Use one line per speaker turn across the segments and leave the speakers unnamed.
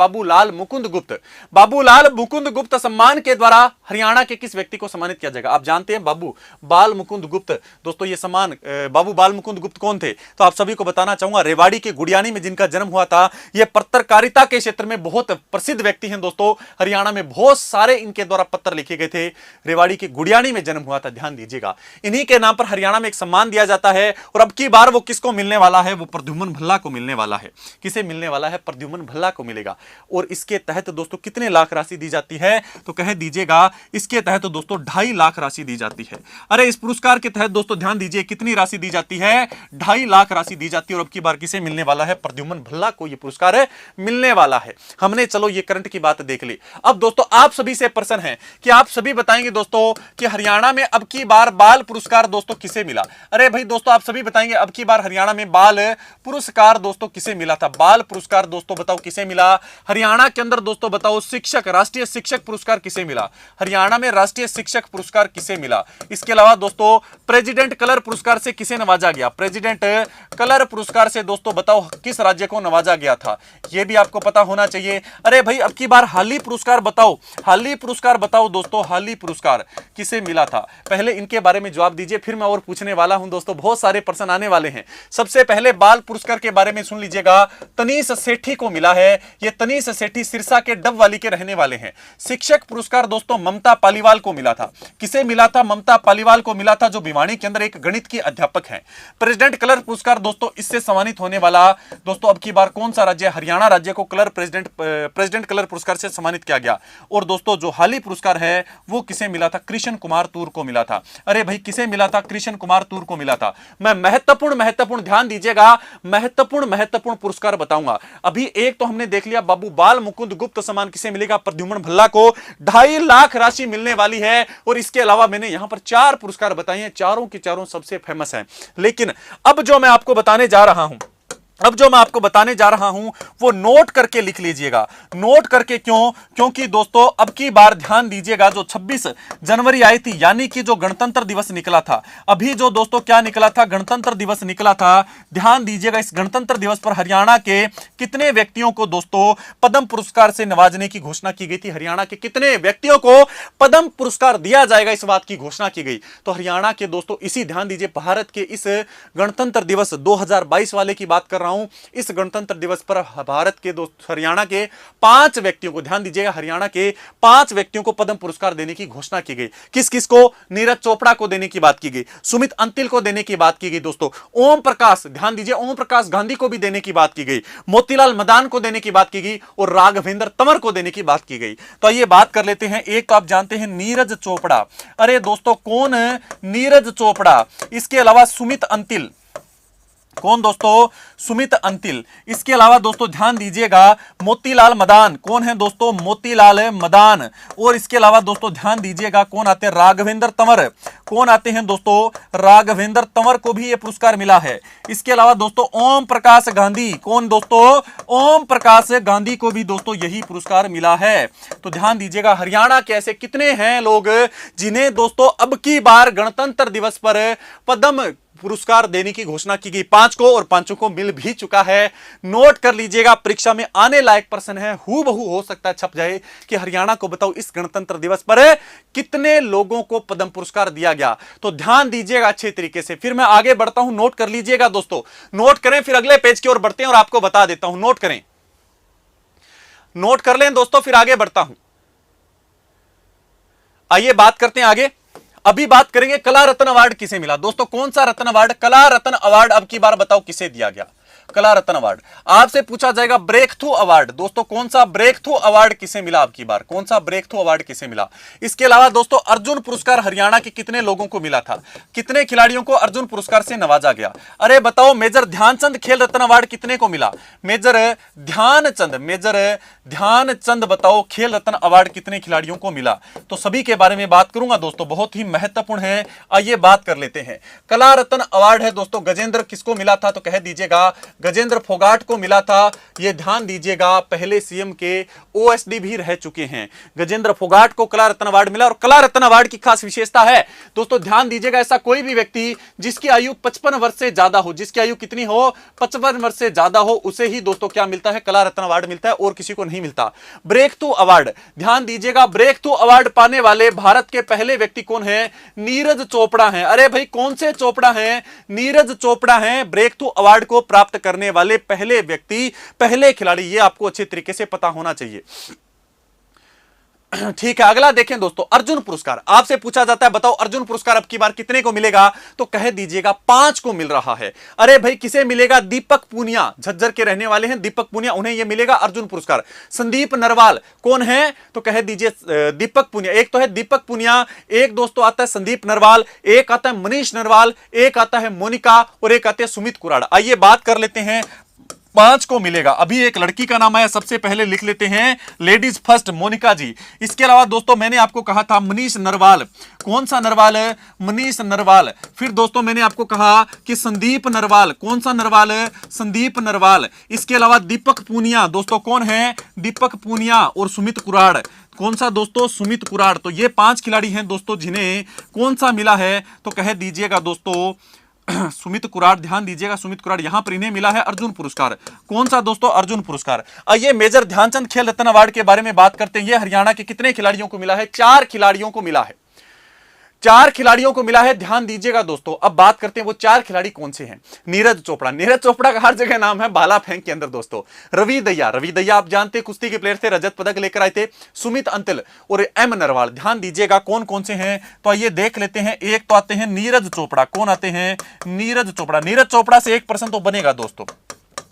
बाबूलाल मुकुंद गुप्त। बाबूलाल मुकुंद गुप्त सम्मान के द्वारा हरियाणा के किस व्यक्ति को सम्मानित किया जाएगा? आप जानते हैं बाबू बाल मुकुंद गुप्त। दोस्तों ये सम्मान बाबू बाल मुकुंद गुप्त कौन थे? तो आप सभी को बताना चाहूंगा, रेवाड़ी के गुडियानी में जिनका जन्म हुआ था। ये पत्रकारिता के क्षेत्र में बहुत प्रसिद्ध व्यक्ति हैं दोस्तों। हरियाणा में बहुत सारे इनके द्वारा पत्र लिखे गए थे। रेवाड़ी के गुडियानी में जन्म हुआ था, ध्यान दीजिएगा। इन्हीं के नाम पर हरियाणा में एक सम्मान दिया जाता है और अब की बार वो किसको मिलने वाला है? वो प्रद्युम्न भल्ला को मिलने वाला है। किसे मिलने वाला है? प्रद्युम्न भल्ला को मिलेगा। और इसके तहत दोस्तों कितने लाख राशि दी जाती है? तो कह दीजिएगा इसके तहत दोस्तों 2.5 लाख राशि दी जाती है। अरे इस पुरस्कार के तहत दोस्तों ध्यान दीजिए कितनी राशि दी जाती है? 2.5 लाख राशि दी जाती है। और अब की बार किसे मिलने वाला है? प्रद्युम्न भल्ला को यह पुरस्कार मिलने वाला है। हमने चलो ये करंट की बात देख ली। अब दोस्तों आप सभी से प्रश्न है कि आप सभी बताएंगे दोस्तों कि हरियाणा में अब की बार बाल पुरस्कार दोस्तों किसे मिला? अरे भाई दोस्तों आप सभी बताएंगे अब की बार हरियाणा में बाल पुरस्कार दोस्तों किसे मिला था? बाल पुरस्कार दोस्तों बताओ किसे मिला? हरियाणा के अंदर दोस्तों बताओ शिक्षक, राष्ट्रीय शिक्षक पुरस्कार किसे मिला? हरियाणा में राष्ट्रीय शिक्षक पुरस्कार किसे मिला? इसके अलावा दोस्तों प्रेसिडेंट कलर पुरस्कार से किसे नवाजा गया? प्रेसिडेंट कलर पुरस्कार से दोस्तों बताओ किस राज्य को नवाजा गया था? यह भी आपको पता होना चाहिए। अरे भाई अब की बार हाली पुरस्कार बताओ, हाली पुरस्कार बताओ दोस्तों, हाली पुरस्कार किसे मिला था? पहले इनके बारे में जवाब दीजिए, फिर मैं और पूछने वाला हूं दोस्तों। बहुत सारे प्रश्न आने वाले हैं। सबसे पहले बाल पुरस्कार के बारे में सुन लीजिएगा। तनीष सेठी को मिला है। ये तनीष सेठी सिरसा के डबवाली के रहने वाले हैं। शिक्षक पुरस्कार दोस्तों ममता पालीवाल को मिला था। किसे मिला था? ममता पालीवाल को मिला था, जो भिवानी के अंदर एक गणित की अध्यापक हैं। प्रेसिडेंट कलर पुरस्कार दोस्तों इससे सम्मानित होने वाला दोस्तों अब की बार कौन सा राज्य? हरियाणा राज्य को कलर प्रेसिडेंट कलर पुरस्कार से सम्मानित किया गया। और दोस्तों जो हाली पुरस्कार है वो किसे मिला था? कृष्ण कुमार तूर को मिला था। अरे भाई किसे मिला था? कृष्ण कुमार तूर को मिला था। मैं महत्वपूर्ण ध्यान दीजिएगा, महत्वपूर्ण पुरस्कार बताऊंगा। अभी एक तो हमने देख लिया बाबू बाल मुकुंद गुप्त सम्मान किसे मिलेगा? प्रद्युम्न भल्ला को 2.5 लाख राशि मिलने वाली है। और इसके अलावा मैंने यहां पर 4 पुरस्कार बताए हैं, चारों के चारों सबसे फेमस हैं। लेकिन अब जो मैं आपको बताने जा रहा हूं वो नोट करके लिख लीजिएगा। नोट करके क्यों? क्योंकि दोस्तों अब की बार ध्यान दीजिएगा जो 26 जनवरी आई थी, यानी कि जो गणतंत्र दिवस निकला था, अभी जो दोस्तों क्या निकला था? गणतंत्र दिवस निकला था। ध्यान दीजिएगा इस गणतंत्र दिवस पर हरियाणा के कितने व्यक्तियों को दोस्तों पद्म पुरस्कार से नवाजने की घोषणा की गई थी? हरियाणा के कितने व्यक्तियों को पद्म पुरस्कार दिया जाएगा, इस बात की घोषणा की गई। तो हरियाणा के दोस्तों इसी ध्यान दीजिए भारत के इस गणतंत्र दिवस 2022 वाले की बात कर रहा हूं। इस गणतंत्र दिवस पर भारत के हरियाणा के 5 व्यक्तियों को, ध्यान दीजिएगा, हरियाणा के 5 व्यक्तियों को पद्म पुरस्कार देने की घोषणा की गई। किस किस को? नीरज चोपड़ा को देने की बात की गई, सुमित अंतिल को देने की बात की गई दोस्तों, ओम प्रकाश, ध्यान दीजिए, ओम प्रकाश गांधी को भी देने की बात की गई, मोतीलाल मदान को देने की बात की गई और राघवेंद्र तंवर को देने की बात की गई। तो ये बात कर लेते हैं। एक आप जानते हैं नीरज चोपड़ा। अरे दोस्तों कौन है? नीरज चोपड़ा। इसके अलावा सुमित अंतिल। कौन दोस्तों? सुमित अंतिल। इसके अलावा दोस्तों ध्यान दीजिएगा मोतीलाल मदान। कौन है दोस्तों? मोतीलाल मदान। और इसके अलावा दोस्तों ध्यान दीजिएगा कौन आते हैं? राघवेंद्र तंवर। कौन आते हैं दोस्तों? राघवेंद्र तंवर को भी यह पुरस्कार मिला है। इसके अलावा दोस्तों ओम प्रकाश गांधी। कौन दोस्तों? ओम प्रकाश गांधी को भी दोस्तों यही पुरस्कार मिला है। तो ध्यान दीजिएगा हरियाणा के ऐसे कितने हैं लोग जिन्हें दोस्तों अब की बार गणतंत्र दिवस पर पद्म पुरस्कार देने की घोषणा की गई। 5 को, और 5 को मिल भी चुका है। नोट कर लीजिएगा, परीक्षा में आने लायक प्रश्न है, हूबहू हो सकता है छप जाए कि हरियाणा को बताओ इस गणतंत्र दिवस पर कितने लोगों को पद्म पुरस्कार दिया गया। तो ध्यान दीजिएगा अच्छे तरीके से। फिर मैं आगे बढ़ता हूं, नोट कर लीजिएगा दोस्तों, नोट करें, फिर अगले पेज की ओर बढ़ते हैं और आपको बता देता हूं। नोट करें, नोट कर लें दोस्तों, फिर आगे बढ़ता हूं। आइए बात करते हैं आगे। अभी बात करेंगे कला रत्न अवार्ड किसे मिला। दोस्तों कौन सा रत्न अवार्ड? कला रत्न अवार्ड अब की बार बताओ किसे दिया गया? कला रत्न अवार्ड। आपसे पूछा जाएगा ब्रेक थ्रू अवार्ड। दोस्तों कौन सा ब्रेक थ्रू अवार्ड किसे मिला अब की बार? कौन सा ब्रेक थ्रू अवार्ड किसे मिला? इसके अलावा दोस्तों अर्जुन पुरस्कार हरियाणा के कितने लोगों को मिला था? कितने खिलाड़ियों को अर्जुन पुरस्कार से नवाजा गया? अरे बताओ मेजर ध्यानचंद खेल रत्न अवार्ड कितने को मिला? मेजर ध्यानचंद बताओ खेल रत्न अवार्ड कितने खिलाड़ियों को मिला? तो सभी के बारे में बात करूंगा दोस्तों, बहुत ही महत्वपूर्ण है। आइए बात कर लेते हैं। कला रत्न अवार्ड है दोस्तों, गजेंद्र किसको मिला था? तो कह दीजिएगा गजेंद्र फोगाट को मिला था। यह ध्यान दीजिएगा, पहले सीएम के ओएसडी भी रह चुके हैं। गजेंद्र फोगाट को कला रत्न अवार्ड मिला और कला रत्न अवार्ड की खास विशेषता है दोस्तों, ध्यान दीजिएगा, ऐसा कोई भी व्यक्ति जिसकी आयु 55 वर्ष से ज्यादा हो, जिसकी आयु कितनी हो, 55 वर्ष से ज्यादा हो, उसे ही दोस्तों क्या मिलता है, कला रत्न अवार्ड मिलता है, और किसी को नहीं मिलता। ब्रेक थ्रू अवार्ड, ध्यान दीजिएगा, ब्रेक थ्रू अवार्ड पाने वाले भारत के पहले व्यक्ति कौन है, नीरज चोपड़ा हैं। अरे भाई कौन से चोपड़ा हैं, नीरज चोपड़ा हैं ब्रेक थ्रू अवार्ड को प्राप्त करने वाले पहले व्यक्ति, पहले खिलाड़ी। यह आपको अच्छे तरीके से पता होना चाहिए। ठीक है, अगला देखें दोस्तों, अर्जुन पुरस्कार। आपसे पूछा जाता है बताओ अर्जुन पुरस्कार अब की बार कितने को मिलेगा, तो कह दीजिएगा 5 को मिल रहा है। अरे भाई किसे मिलेगा, दीपक पूनिया, झज्जर के रहने वाले हैं दीपक पूनिया, उन्हें यह मिलेगा अर्जुन पुरस्कार। संदीप नरवाल कौन है, तो कह दीजिए दीपक पूनिया। एक तो है दीपक पूनिया, एक दोस्तों आता है संदीप नरवाल, एक आता है मनीष नरवाल, एक आता है मोनिका और एक आते हैं सुमित कुराड़। आइए बात कर लेते हैं, 5 को मिलेगा। अभी एक लड़की का नाम आया, सबसे पहले लिख लेते हैं, लेडीज फर्स्ट मोनिका जी। इसके अलावा दोस्तों मैंने आपको कहा था मनीष नरवाल, कौन सा नरवाल है, मनीष नरवाल। फिर दोस्तों मैंने आपको कहा कि संदीप नरवाल, कौन सा नरवाल है, संदीप नरवाल। इसके अलावा दीपक पूनिया, दोस्तों कौन है, दीपक पूनिया और सुमित कुराड़, कौन सा दोस्तों, सुमित कुराड़। तो ये 5 खिलाड़ी हैं दोस्तों जिन्हें कौन सा मिला है, तो कह दीजिएगा दोस्तों सुमित कुराड़। ध्यान दीजिएगा सुमित कुराड़, यहां पर इन्हें मिला है अर्जुन पुरस्कार। कौन सा दोस्तों, अर्जुन पुरस्कार। आइए मेजर ध्यानचंद खेल रत्न अवार्ड के बारे में बात करते हैं। ये हरियाणा के कितने खिलाड़ियों को मिला है, 4 खिलाड़ियों को मिला है, 4 खिलाड़ियों को मिला है। ध्यान दीजिएगा दोस्तों, अब बात करते हैं वो 4 खिलाड़ी कौन से हैं। नीरज चोपड़ा, नीरज चोपड़ा का हर जगह नाम है, भाला फेंक के अंदर दोस्तों। रवि दहिया, रवि दहिया आप जानते हैं कुश्ती के प्लेयर थे, रजत पदक लेकर आए थे। सुमित अंतिल और एम नरवाल। ध्यान दीजिएगा कौन कौन से हैं, तो आइए देख लेते हैं। एक तो आते हैं नीरज चोपड़ा, कौन आते हैं, नीरज चोपड़ा। नीरज चोपड़ा से 1% तो बनेगा दोस्तों।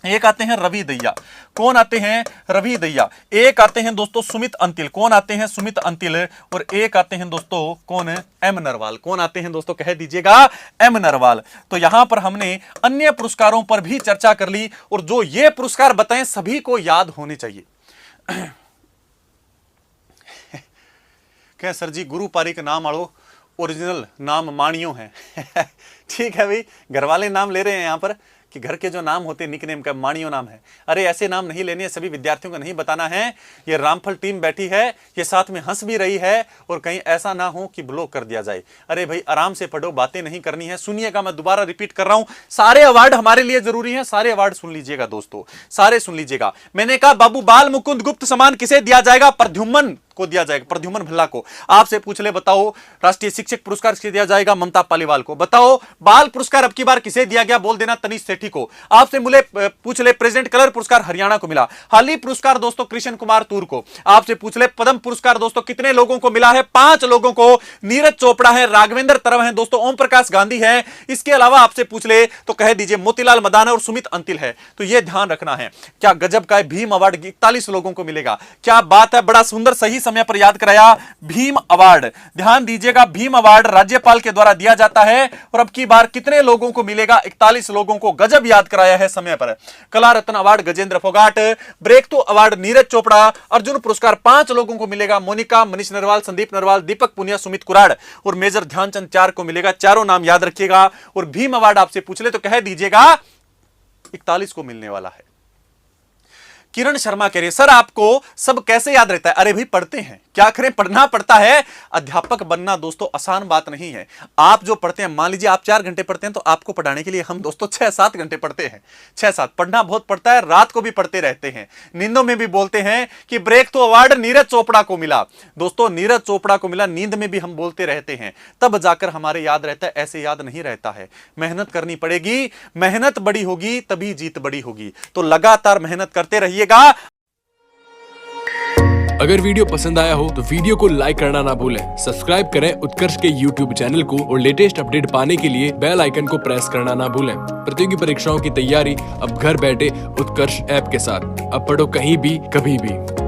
एक आते हैं रवि दहिया, कौन आते हैं, रवि दहिया। एक आते हैं दोस्तों सुमित अंतिल, कौन आते हैं, सुमित अंतिल। और एक आते हैं दोस्तों कौन है, एम नरवाल। कौन आते हैं दोस्तों, कह दीजिएगा एम नरवाल। तो यहां पर हमने अन्य पुरस्कारों पर भी चर्चा कर ली, और जो ये पुरस्कार बताएं सभी को याद होने चाहिए। क्या सर जी गुरु पारिक नाम आड़ो, ओरिजिनल नाम माणियो है। ठीक है भाई, घर वाले नाम ले रहे हैं यहां पर कि घर के जो नाम होते हैं निकनेम का माणियो नाम है। अरे ऐसे नाम नहीं लेने, सभी विद्यार्थियों को नहीं बताना है। ये रामफल टीम बैठी है, ये साथ में हंस भी रही है, और कहीं ऐसा ना हो कि ब्लॉक कर दिया जाए। अरे भाई आराम से पढ़ो, बातें नहीं करनी है। सुनिएगा, मैं दोबारा रिपीट कर रहा हूं, सारे अवार्ड हमारे लिए जरूरी है, सारे अवार्ड सुन लीजिएगा दोस्तों, सारे सुन लीजिएगा। मैंने कहा बाबू बाल मुकुंद गुप्त सम्मान किसे दिया जाएगा, प्रद्युम्न को दिया जाएगा, प्रद्युम्न भल्ला को। आपसे पूछ ले बताओ राष्ट्रीय शिक्षक पुरस्कार किसे दिया जाएगा, ममता पालीवाल को। बताओ बाल पुरस्कार अब की बार किसे दिया गया, बोल देना तनीष सेठी को। आपसे पूछ ले प्रेसिडेंट कलर पुरस्कार हरियाणा को मिला। हाली पुरस्कार दोस्तों कृष्ण कुमार तूर को। आपसे पूछ ले पद्म पुरस्कार दोस्तों कितने लोगों को मिला है, 5 लोगों को। नीरज चोपड़ा है, राघवेंद्र तरव है दोस्तों, ओम प्रकाश गांधी है। इसके अलावा आपसे पूछ ले तो कह दीजिए मोतीलाल मदाना और सुमित अंतिल है। तो यह ध्यान रखना है। क्या गजब का है, भीम अवार्ड 41 लोगों को मिलेगा। क्या बात है, बड़ा सुंदर सही समय पर याद कराया। भीम अवार्ड, ध्यान दीजिएगा, भीम अवार्ड राज्यपाल के द्वारा दिया जाता है, और अब की बार कितने लोगों को मिलेगा, 41 लोगों को। गजब याद कराया है समय पर। Kala Ratna award Gajendra Phogat, breakthrough award Neeraj Chopra, Arjuna पुरस्कार 5 लोगों को मिलेगा, मोनिका, मनीष नरवाल, संदीप नरवाल, दीपक पूनिया, सुमित कुराड़, और मेजर ध्यानचंद 4 को मिलेगा। चारों नाम याद रखिएगा। और भीम अवार्ड आपसे पूछ ले तो कह दीजिएगा 41 को मिलने वाला है। किरण शर्मा कह रही है सर आपको सब कैसे याद रहता है। अरे भाई पढ़ते हैं, क्या करें, पढ़ना पड़ता है। अध्यापक बनना दोस्तों आसान बात नहीं है। आप जो पढ़ते हैं, मान लीजिए आप 4 घंटे पढ़ते हैं, तो आपको पढ़ाने के लिए हम दोस्तों 6-7 घंटे पढ़ते हैं। 6-7 पढ़ना बहुत पड़ता है, रात को भी पढ़ते रहते हैं, नींदों में भी बोलते हैं कि breakthrough award Neeraj Chopra को मिला। दोस्तों नीरज चोपड़ा को मिला, नींद में भी हम बोलते रहते हैं, तब जाकर हमारे याद रहता है, ऐसे याद नहीं रहता है। मेहनत करनी पड़ेगी, मेहनत बड़ी होगी तभी जीत बड़ी होगी। तो लगातार मेहनत करते रहिएगा।
अगर वीडियो पसंद आया हो तो वीडियो को लाइक करना ना भूलें, सब्सक्राइब करें उत्कर्ष के YouTube चैनल को, और लेटेस्ट अपडेट पाने के लिए बेल आइकन को प्रेस करना ना भूलें। प्रतियोगी परीक्षाओं की तैयारी अब घर बैठे उत्कर्ष ऐप के साथ। अब पढ़ो कहीं भी कभी भी।